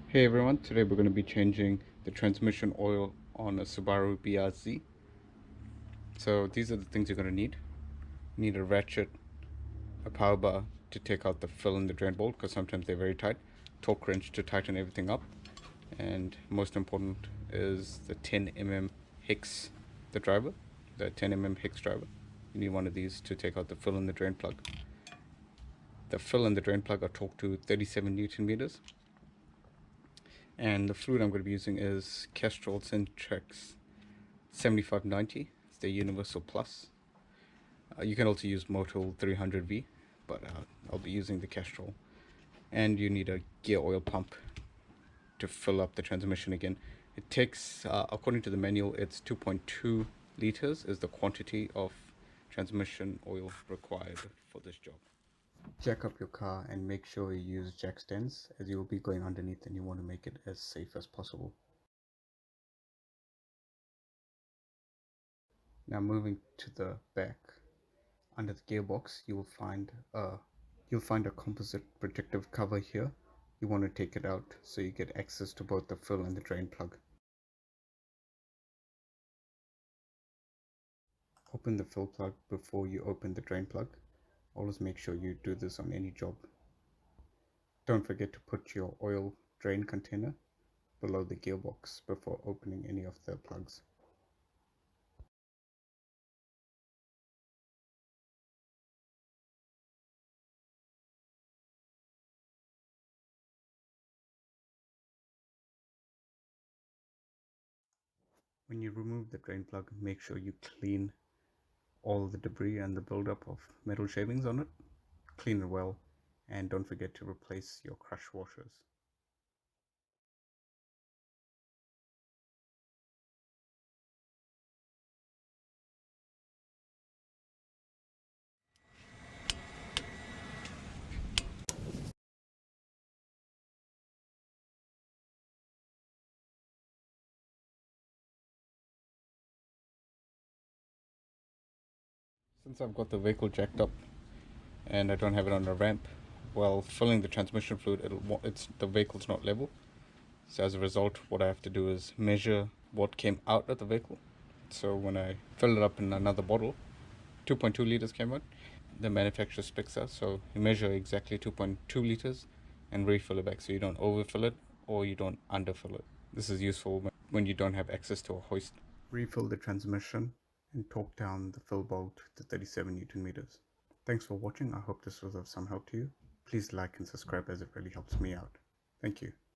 Hey everyone, today we're going to be changing the transmission oil on a Subaru BRZ. So these are the things you're going to need. You need a ratchet, a power bar to take out the fill and the drain bolt because sometimes they're very tight, torque wrench to tighten everything up, and most important is the 10mm hex, the 10mm hex driver. You need one of these to take out the fill and the drain plug. The fill and the drain plug are torqued to 37 Newton meters. And the fluid I'm going to be using is Castrol Syntrax 7590. It's the Universal Plus. You can also use Motul 300V, but I'll be using the Castrol. And you need a gear oil pump to fill up the transmission again. It takes, according to the manual, it's 2.2 liters is the quantity of transmission oil required for this job. Jack up your car and make sure you use jack stands, as you will be going underneath and you want to make it as safe as possible. Now moving to the back, under the gearbox, you'll find a composite protective cover here. You want to take it out so you get access to both the fill and the drain plug. Open the fill plug before you open the drain plug. Always make sure you do this on any job. Don't forget to put your oil drain container below the gearbox before opening any of the plugs. When you remove the drain plug, make sure you clean all the debris and the buildup of metal shavings on it. Clean it well, and don't forget to replace your crush washers. Since I've got the vehicle jacked up and I don't have it on a ramp, while filling the transmission fluid, the vehicle's not level. So as a result, what I have to do is measure what came out of the vehicle. So when I fill it up in another bottle, 2.2 liters came out. The manufacturer specs us, so you measure exactly 2.2 liters and refill it back, so you don't overfill it or you don't underfill it. This is useful when you don't have access to a hoist. Refill the transmission and torque down the fill bolt to 37 Newton meters. Thanks for watching. I hope this was of some help to you. Please like and subscribe as it really helps me out. Thank you.